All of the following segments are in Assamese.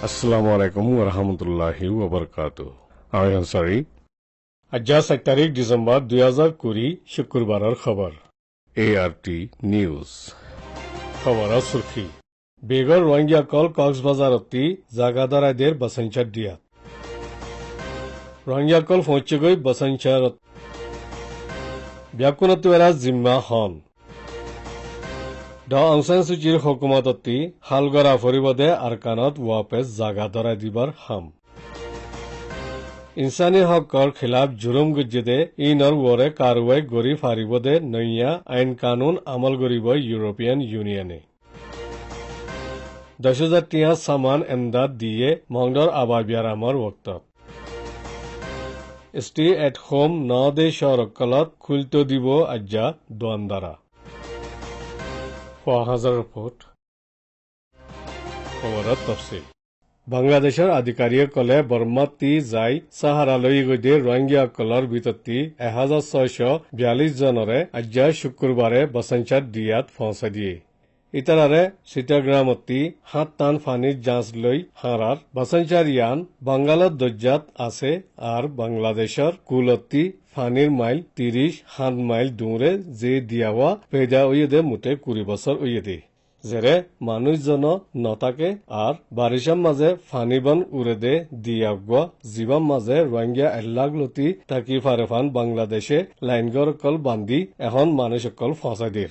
আসসালামু আলাইকুম ওয়া রাহমাতুল্লাহি ওয়া বারাকাতুহু। আমি আনসারী। আজ 7 তারিখ ডিসেম্বর 2020 শুক্রবারের খবর। ART নিউজ খবরের সুরখি বেগর রোহিঙ্গা কল কক্সবাজারতি জাগাদারাইদের বাসঞ্চার দিয়া রোহিঙ্গা কল পৌঁছেগৈ বাসঞ্চারত ব্যাকুনতুয়েরা জিম্মা হন ড অং সান সুচির হুকুমততি হালগরা ফরিবদে আরকানত ওয়াপেস জাগা ধরাই দিবার হাম ইনসানি হকৰ খিলাফ জুলুম গুজ্জেদে ইনৰ ওৰে কাৰুৱাই গৰি ফাৰিবদে নৈয়া আইন কানুন আমল কৰিব ইউৰোপিয়ান ইউনিয়নে 10,000 টিয়া সামান এমদাদ দিয়ে মংডৰ আবাবিয়াৰামৰ বক্তত ষ্টে এট হোম নদে চৰকলত খুলতো দিব আজ্জা দোয়ানদাৰা হাজাৰ ৰিপোৰ্ট খবৰত তফসিল বাংলাদেশেৰ আধিকাৰিকসকলে বৰ্মাত যাই সাহাৰালৈ গৈদে ৰোহিঙ্গাসকলৰ ভিতৰতি 1642 জনৰে আজ্জা শুক্ৰবাৰে বাসঞ্চাৰ দিয়াত পৌঁছাই দিয়ে ইতাৰাৰে চিটাগ্ৰামতি 7 টান ফানিৰ জাঁচ লৈ হাৰাৰ বাসঞ্চাৰ ইয়ান বাংগালত দৰ্জাত আছে আৰ বাংলাদেশৰ কুলতি ফানির মাইল 30 মাইল দূরে যে দিয়াওয়া পেদা উইদে মুটে 20 বছর উইদে যেরে মানুষজন নতাকে আর বারিশার মাঝে ফানিবন উড়েদে দিয়াগুয়া জীবাম মাঝে রোহিঙ্গা এল্লাগলতি তাকি ফারেফান বাংলাদেশে লাইনগর কল বান্ধি এখন মানুষকল ফসাই দিয়ে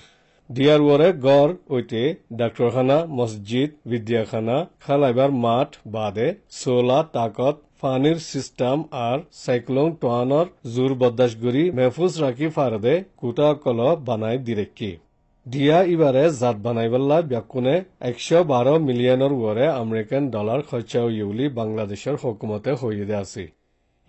দিয়ার ওরে গড় ওইতে ডাক্তারখানা মসজিদ বিদ্যাখানা খালাইবার মাঠ বাদে সোলা তাকত ফানির সিস্টেম আর সাইক্লোন টোয়ানর জোর বদাসগুড়ি মেহফুজ রাখি ফারদে কুটা কল বানাই দিরেকি দিয়া ইবারে জাত বানাইবল্লা ব্যাকুনে 112 মিলিয়নের ওরে আমেরিকান ডলার খরচা ইউলি বাংলাদেশের হুকুমতে হইয়ে আছে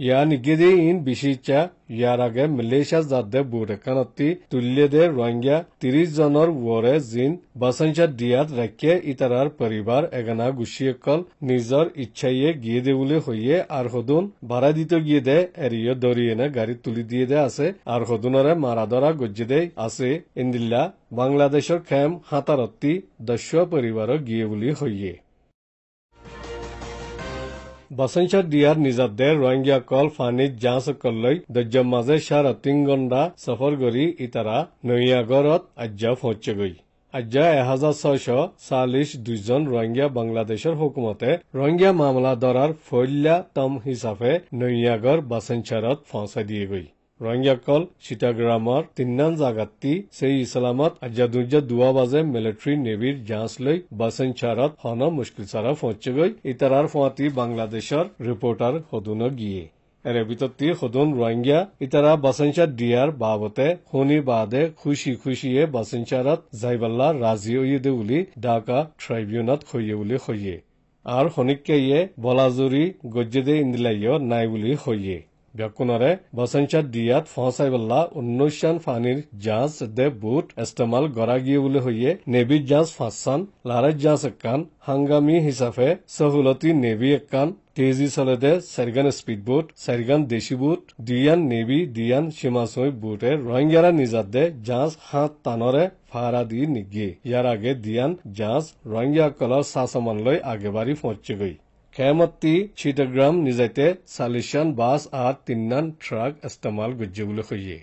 ইয়া নিগেদে ইন বিশিচা ইয়ার আগে মালয়েশিয়া জাদে বুড়েকানতি তুল্যদে রোহিঙ্গা 30 জনের ওরে জিন বাসঞ্চা দিয়াত রাখে ইতারার পরিবার এগানা গুছিয়কল নিজর ইচ্ছাইয়ে গিয়ে দে বলে হইয়ে আর হদুন ভাড়া দিতে গিয়ে দে এরিয় দরিয়ে না গাড়ি তুলি দিয়ে দে আছে আর হদুনরে মারা ধরা গজ্জে দে আছে ইন্দিল্লা বাংলাদেশের খেম হাতারত্তি 10 পরিবার গিয়ে বলে হইয়ে বাসঞ্চার দিয়ার নিজাদের রোহিঙ্গা কল ফানিত জাঁচ কল্লৈ দৰ্জৰ মাজে 3.5 ঘণ্টা সফর করি ইতারা নৈয়াগরত আজ্জা পৌঁছেগৈ আজ্জা 1642 জন রোহিঙ্গা বাংলাদেশের হুকুমতে রোহিঙ্গা মামলা ধরার ফৈল্যা তম হিসাবে নৈয়াগর বাসঞ্চারত পৌঁছাই দিয়েগৈ রোহিঙ্গা কল চিটাগ্রামর 3 জাগাতি সেই ইসলামত আজ্জা 2 বাজে মিলিটারি নেভির জাঁচ লৈ বাসঞ্চারত হন মুশকিল সারা পৌঁছেগৈ ইতারার ফাঁতি বাংলাদেশের রিপোর্টার হদুন গিয়ে এর ভিতরতি হদুন রোহিঙ্গা ইতারা বাসঞ্চার দিয়ার বাবতে শনি বাদে খুশিয়ে বাসঞ্চারত যাইবাল্লা রাজি হইয়ে বলি ঢাকা ট্রাইব্যুনালত হইয়ে বলি হইয়ে আর শনিককে বলাজুরি গজ্জেদে ইন্দিলাইয় নাই বলি হইয়ে ব্যাকুনরে বাসঞ্চার দিয়াত ফসাইবল্লা 19 ফানির জাঁচ দে বুট ইস্তেমাল করা গিয়ে বলে হইয়ে নেভির জাঁচ 5 লারের জাঁচ 1 হাঙ্গামি হিসাবে সহুলতি নেভি 1 তেজি চলে দে 4 স্পিড বুট 4 দেশি বুট দিয়ান নেভি দিয়ান সীমাসই বুটে রোহিঙ্গারা নিজাত দে জাঁচ 7 টানরে ফারা দি নিগিয়ে ইয়ার আগে দিয়ান জাঁচ রোহিঙ্গা কলর সাসমান লৈ আগেবাড়ি পৌঁছেগৈ খেমতি চিটাগ্রাম নিজাইতে 40 বাস আর 3 ট্রাক ইস্তেমাল গজ্জে বলে হইয়ে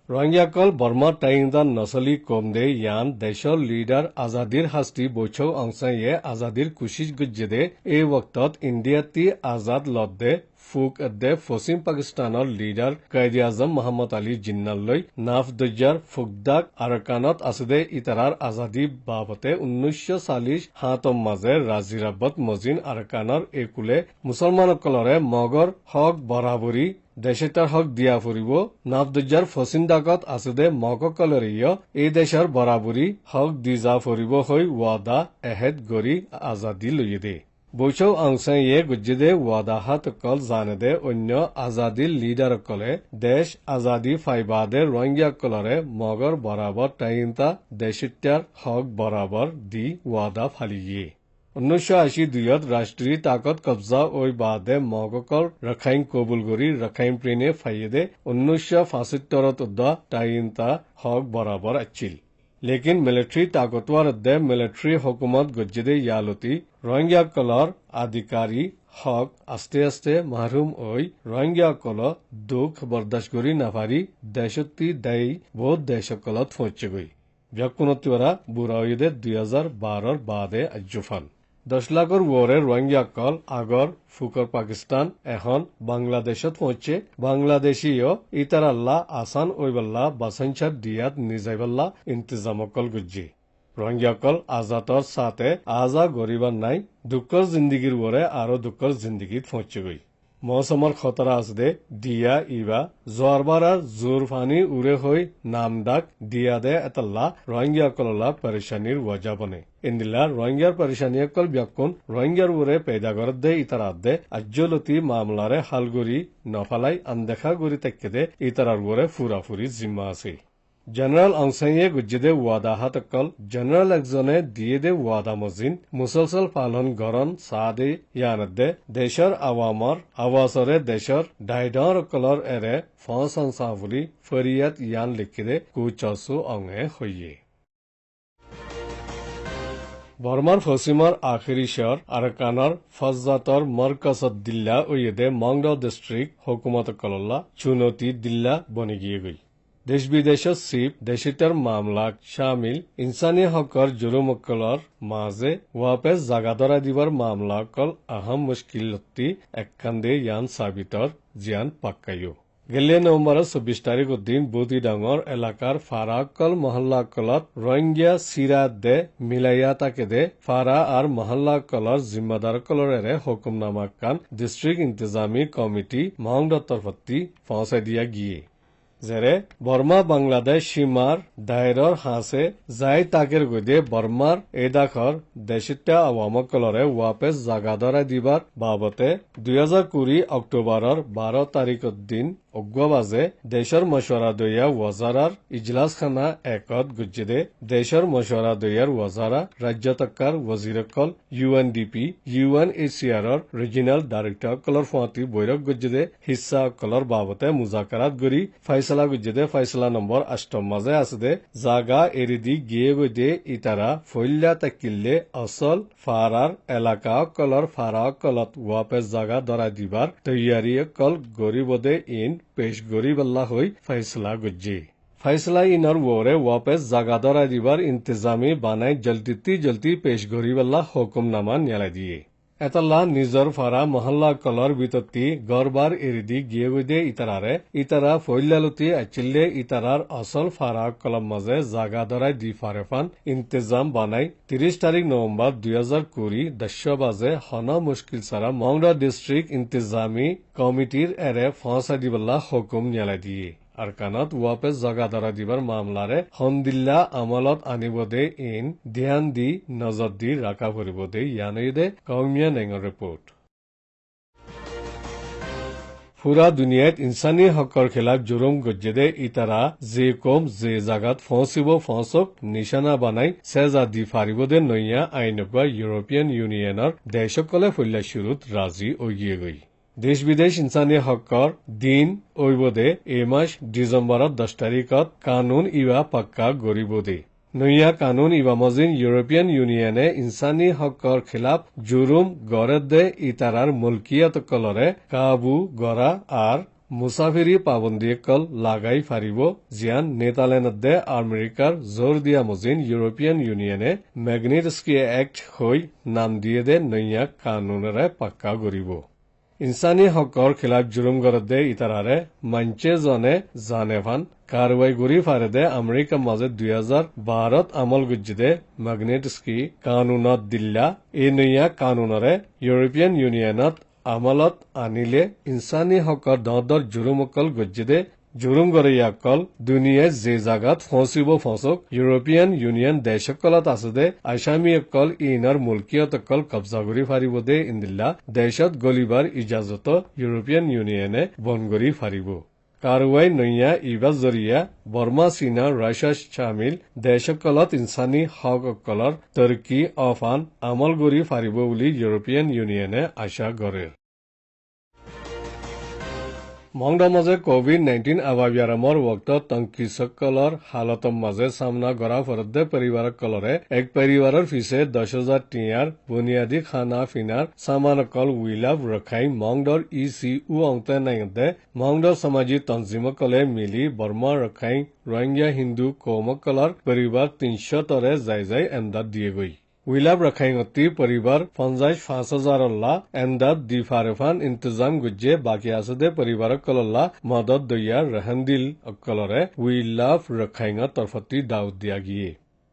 রোহিঙ্গাকল বর্মা টাইন্দান নসলি কম দে ইয়ান দেশর লিডার আজাদির হাস্তি বৈঠক অংশাইয়ে আজাদির কুশিশ গুজ্জে এই ওক্তত ইন্ডিয়াতি আজাদ লদ্দে ফুক দে পশ্চিম পাকিস্তানৰ লিডাৰ কায়দে আজম মহম্মদ আলী জিন্নালৈ নাফ দজ্জাৰ ফুকদাক আৰকানত আছে ইতাৰাৰ আজাদী বাবতে 1940 হাতম মাজে ৰাজিৰাবত মজিন আৰকানৰ একুলে মুছলমানসকলৰে মগৰ হক বৰাবৰী দেশতাৰ হক দিয়া ফুৰিব নাফ দজ্জাৰ ফচিন্দাকত আছে মগকলৰীয় এই দেশৰ বৰাবৰী হক দি যা ফুৰিব হৈ ৱাদা এহেদ গৰি আজাদী লৈ দে বৈঠক অংশাইয়ে গুজ্জে ওয়াদাহাত কল জানেদে অন্য আজাদির লিডারকলে দেশ আজাদি ফাইবাদে রোহিঙ্গাকলরে মগর বরাবর টাইনতা দেশিত্যার হক বরাবর দি ওয়াদা ফালিয়ে 1982 রাষ্ট্রীয় তাকত কবজা ওই বাদে মগকল রখাইন কবুল করি রখাইন প্রেনে ফাইয়েদে 1975 টাইনতা হক বরাবর আছিল लेकिन मिलिट्री ताकतवर दे मिलिट्री हुकूमत गुज्जदे यालती रोहिंग्या कलर अधिकारी हक आस्ते आस्ते महरूम ओई रोहिंग्या कल दुख बर्दाश्त करी नापारी देशती दायी बहुत देश कलत पहुंचे गई व्याकुनतिवरा बुराईदे 2012 बादे अज्जुफान 10 লাখৰ ওৰে ৰোহিঙ্গা কল আগৰ ফুকৰ পাকিস্তান এখন বাংলাদেশত পৌঁছে বাংলাদেশীয় ইতারাল্লা আসান ওইবাল্লা বাসঞ্চার দিয়াত নিজাইবাল্লা ইন্তজাম কল গুজ্জি রোহিঙ্গা কল আজাদর সাথে আজা গরিবার নাই দুঃখর জিন্দিগির ওরে আরো দুঃখর জিন্দিগিত পৌঁছে গই মৌসুমৰ খতৰা আছে দিয়া ইবা জোয়ারবারার জোর ফানি উড়ে হই নামডাক দিয়া দে এতাল্লা রোহিঙ্গা কললা পরেশানির ওয়াজা বনে ইন্দিলা রোহিঙ্গার পরেশানি কল ব্যাকুন রোহিঙ্গার উড়ে পেদা করত দে ইতারাত দে আজ্জলতি মামলারে হালগুড়ি নফালাই আনদেখা গুড়ি তেকে দে ইতারার উড়ে ফুরাফুরি জিম্মা আছে জেনারেল অংশাইয়ে গুজ্জে ওয়াদাহাত কল জেনারেল একজনে দিয়ে দে ওয়াদা মজিন মুসলসল পালন গরন সাদে ইয়ানদে দেশৰ আৱামৰ আৱাসৰে দেশৰ ডাইডৰ কলৰ এৰে ফসংসা বুলি ফৰিয়াত ইয়ান লিখিদে কুচসু অঙে হইয়ে বৰ্মাৰ পশ্চিমৰ আখেৰী শহৰ আৰকানৰ ফজাতৰ মৰকজত দিল্লা ওয়েদে মংড ডিস্ট্রিক্ট হুকুমত কলল্লা চুনতি দিল্লা বনি গিয়ে গই দেশ বিদেশত চিপ দেশিতাৰ মামলাক শামিল ইনসানী হকৰ জুলুমকলৰ মাজে ওয়াপেস জাগাদৰা দিবৰ মামলাকল আহম মুশকিলতি একখান্দে ইয়ান সাবিতৰ জিয়ান পাক্কায়ো গেলে নৱেম্বৰৰ 24 তাৰিখ দিন বুধি ডাঙৰ এলেকাৰ ফাৰাকল মহল্লাকলত ৰোহিঙ্গা সিৰা দে মিলাইয়া তাকে দে ফাৰা আৰ মহল্লাকলৰ জিম্মাদাৰকলৰে হুকুমনামা কান ডিস্ট্ৰিক্ট ইন্তজামী কমিটি মংড তৰফতি পৌঁছাই দিয়া গিয়ে যেৰে বৰ্মা বাংলাদেশ সীমাৰ দায়ৰৰ হাসে যাই তাকেৰ গদে বৰ্মাৰ এদাখৰ দেশিতা আওয়ামকলৰে ওয়াপেস জাগাদৰা দিবাৰ বাবতে 2020 অক্টোবৰৰ 12 তাৰিখৰ দিন অগ্বাবাজে দেশৰ মশওয়াৰা দইয়া ওয়াজাৰাৰ ইজলাসখানা একত গুজ্জে দেশৰ মশওয়াৰা দইয়াৰ ওয়াজাৰা ৰাজ্যতকাৰ ওয়াজিৰকল UNDP UNHCRৰ রিজিনাল ডাইরেক্টর কলর ফাঁতি বৈরক গুজ্জে হিস্সা কলর বাবতে মুজাকারাত গরি ফাইসলা গুজ্জে ফাইসলা নম্বর 8 মাঝে আছে জাগা এরিদি গিয়ে গদে ইতারা ফইল্লা তাকিল্লে আসল ফারার এলাকা কলর ফারা কলত ওয়াপেস জাগা ধরা দিবার তৈয়ারি কল গরিবদে ইন পেশ গরিবাল্লা হই ফাইসলা গুজ্জি ফাইসলা ইনর ওরে ওয়াপেস জাগা ধরা দিবার ইন্তজামি বানাই জলদি পেশ গরিবাল্লা হুকুমনামা নিয়ালা দিয়ে এতাল্লা নিজর ফারা মহল্লা কলর বিতত্তি গরবার এরিদি গিয়ে গদে ইতারা ফইল্লালতি আচিল্লে ইতারার আসল ফারা কলম মাঝে জাগা ধরাই দি ফারেফান ইন্তজাম বানাই 30 তারিখ নভেম্বর 2020 10 বাজে হনা মুশকিল সারা মংডা ডিস্ট্রিক্ট ইন্তজামী কমিটির এরে ফাঁসা দিবল্লা হুকুম নিয়ালা দিয়ে আরকানত ওয়াপেস জাগা ধরা দিবার মামলারে হন্দিল্লা আমলত আনিবদে ইন ধ্যান দি নজর দি রাখা ফুরিবদে ইয়ানইদে কৌমিয়া নেঙৰ ৰিপোৰ্ট পুৰা দুনিয়াত ইনসানী হকৰ খিলাফ জুলুম গজ্জে ইতারা যে কম যে জাগাত ফৌঁচক নিশানা বানাই সেজা দি ফারিবদে নইয়া আইনকা ইউরোপিয়ান ইউনিয়নৰ দেশসকলে ফল্লা শুৰুত ৰাজি ওগিয়ে গই দেশ বিদেশ ইনসানী হকৰ দিন ওইবদে এই মাস ডিসেম্বরত 10 তারিখত কানুন ইবা পাক্কা গরিবদে নইয়া কানুন ইবা মজিন ইউরোপিয়ান ইউনিয়নে ইনসানী হকৰ খিলাফ জুলুম গড়ে দে ইতাৰাৰ মুলকিয়াত কলৰে কাবু গড়া আৰ মুছাফিৰি পাবন্দী কল লাগাই ফাৰিব জিয়ান নেদাৰলেণ্ডে আমেৰিকাৰ জোৰ দিয়া মজিন ইউৰোপিয়ান ইউনিয়নে মেগনিটস্কি এক্ট হৈ নাম দিয়ে দে নৈয়া কানুনেৰে পাক্কা কৰিব ইনসানী হকৰ খিলাফ জুলুম গৰদে ইতাৰাৰে মঞ্চে জনে জানেভান কারওয়াই গুরি ফারেদে আমেরিকা মাঝে 2012 আমল গুজ্জিদে ম্যাগনেটস্কি কানুনত দিল্লা এই নৈয়া কানুনরে ইউৰোপিয়ান ইউনিয়নত আমলত আনিলে ইনসানী হকৰ দৰ জুলুমকল গুজ্জিদে জুলুম গৰীয়াকল দুনিয়ায় যে জাগাত ফঁচিব ফঁচক ইউৰোপিয়ান ইউনিয়ন দেশকলত আছে দে আসামীসকল ইনাৰ মুলকিয়তকল কব্জা কৰি ফাৰিব দে ইন্দিল্লা দেশত গলিবাৰ ইজাজত ইউৰোপিয়ান ইউনিয়নে বন কৰি ফাৰিব কাৰওয়াই নৈয়া ইবাজ জৰিয়া বৰ্মা চীনা ৰাশিয়া শামিল দেশকলত ইনসানী হকসকলৰ তৰ্কি অফান আমল কৰি ফাৰিব বুলি ইউৰোপিয়ান ইউনিয়নে আশা কৰে মংডৰ মাজে কোভিড-19 আবাবিয়াৰামৰ ৱক্ত তংকিসকলৰ হালতৰ মাজে সামনা কৰা ফৰদে পৰিবাৰসকলৰে এক পৰিবাৰৰ পিছে 10,000 টিয়াৰ বুনিয়াদী খানা ফিনাৰ সামানকল উইলাভ ৰখাই মংডৰ ইচিউ অংতে নাইদে মংডৰ সামাজিক তঞ্জিমকলে মিলি বৰ্মা ৰখাই ৰোহিঙ্গা হিন্দু কৌমকলৰ পৰিবাৰ 300 তৰে যাই এমদাদ দিয়েগৈ উইলাভ ৰখাইঙতি পৰিবাৰ 55,000 এমদাদ দি ফাৰেফান ইন্তজাম গুজ্জে বাকী আছে দে পৰিবাৰকলল্লা মদত দৈয়া ৰহান্দিল অকলৰে উইলাভ ৰখাইঙৰ তৰফতি দাউদ দিয়া গিয়ে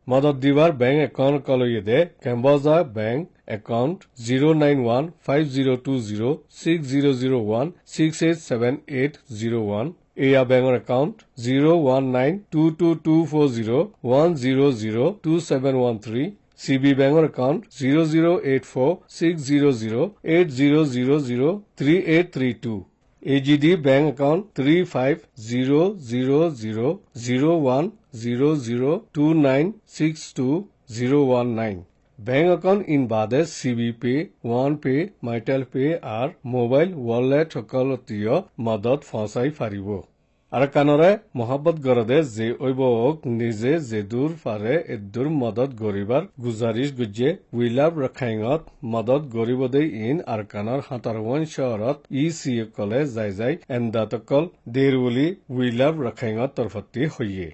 মদত দিবাৰ বেংক একাউণ্ট কলৈয়ে দে কেম্বজা বেংক একাউণ্ট 09150206001687801 এয়া বেংকৰ account 019224010027113 CB Bangor account 008460080003832. AGD Bank account 35000100296219. Bank account in Bades CB Pay, OnePay, MyTelPay or mobile wallet সকলতীয় মদত ফসাই ফাৰিব আৰু কানৰে মহাব্বত গৰদে যে ঐবক নিজে যেদুৰ ফাৰে এদুৰ মদত গৰিবাৰ গুজাৰিশ গুজ্জে উইলাভ ৰখাইঙত মদত গৰিবদে ইন আৰু কানৰ 57 চহৰত ইচিকলে যাই এমদাতকল দেৰ বুলি উইলাভ ৰখাইঙত তৰফতি হৈয়ে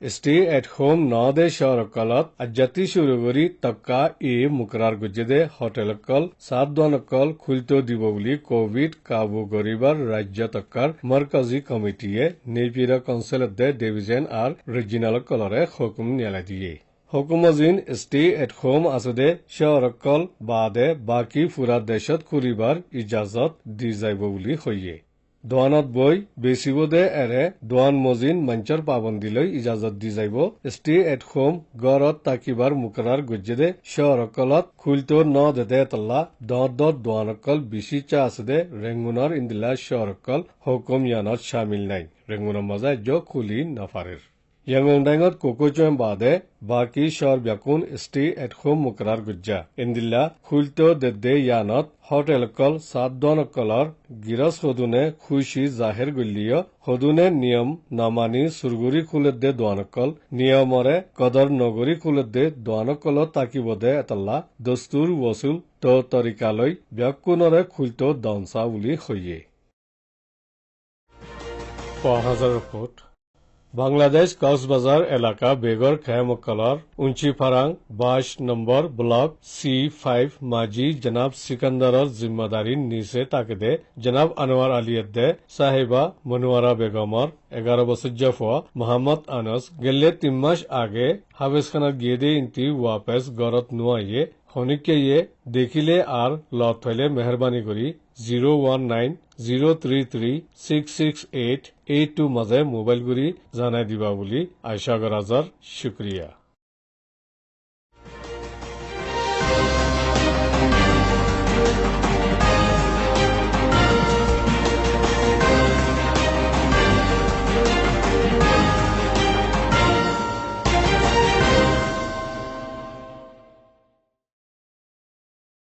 Stay at home নদে শহরকলত আজ্জাতি শুরুগরি তক্কা মুকরার গুজ্জেদে হোটেলকল সাদওয়ানকল খুলতো দিব বুলি কোভিড কাবু গরিবার রাজ্য তক্কার মরকজি কমিটিয়ে নেপিরা কনসেলদে ডিভিজন আর রিজিনালকলরে হুকুম নিয়ালা দিয়ে হুকুমজিন স্টে এট হোম আসদে শহরকল বাদে বাকি ফুরা দেশত ঘুরিবার ইজাজত দি যাইব বুলি হইয়ে দোৱানত বৈ বেচিব দে এৰে দোৱান মজিন মঞ্চৰ পাবন্দীলৈ ইজাজত দি যাইব ষ্টে এট হোম গড়ত তাকিবাৰ মুকৰাৰ গুজ্জেদে চহৰকলত খুলটোৰ দেদে তল্লা দোৱানকল বিচিচা আছে দে ৰেংগুনৰ ইন্দিলা চহৰকল হুকুম ইয়ানত শামিল নাই ৰেংগুনৰ মাজে খুলি নাফাৰেৰ Yangondangot Kokochom Bade, Baki Shor Byakun stay at home Mukrar Gujja. Indilla, Hulto de De Yanot, Hotel Kol, Sadon Color, Giras Hodune, Hushi Zahir Gulio, Hodune Niam, Namani, Surguri Kulet de Duanakol, Niamore, Kodar Noguri Kulet de Duanakolo Takibode Atalla, Dostur Wasul, To Torikaloi, Byakunore Kulto Dansa Uli Hoye. Pahazar Report Bangladesh Cox's Bazar এলাকা বেগর খেমকলার উঞ্চি ফারাং 22 নম্বর ব্লক C5 মাজি জনাব সিকান্দারর জিম্মাদারি নিচে তাকেদে জনাব আনোয়ার আলিয়দ্দে সাহেবা মনোয়ারা বেগমর 11 বছর জফা মোহাম্মদ আনস গেলে 3 মাস আগে হাবেসখানার গিয়ে ইন্তি ওয়াপেস গরত নুয়াইয়ে হনিকে দেখিলে আর লত হইলে মেহরবানি করি 01903366882 মাঝে মোবাইল গুৰি জানাই দিবা বুলি আশা কৰাৰ শুক্ৰিয়া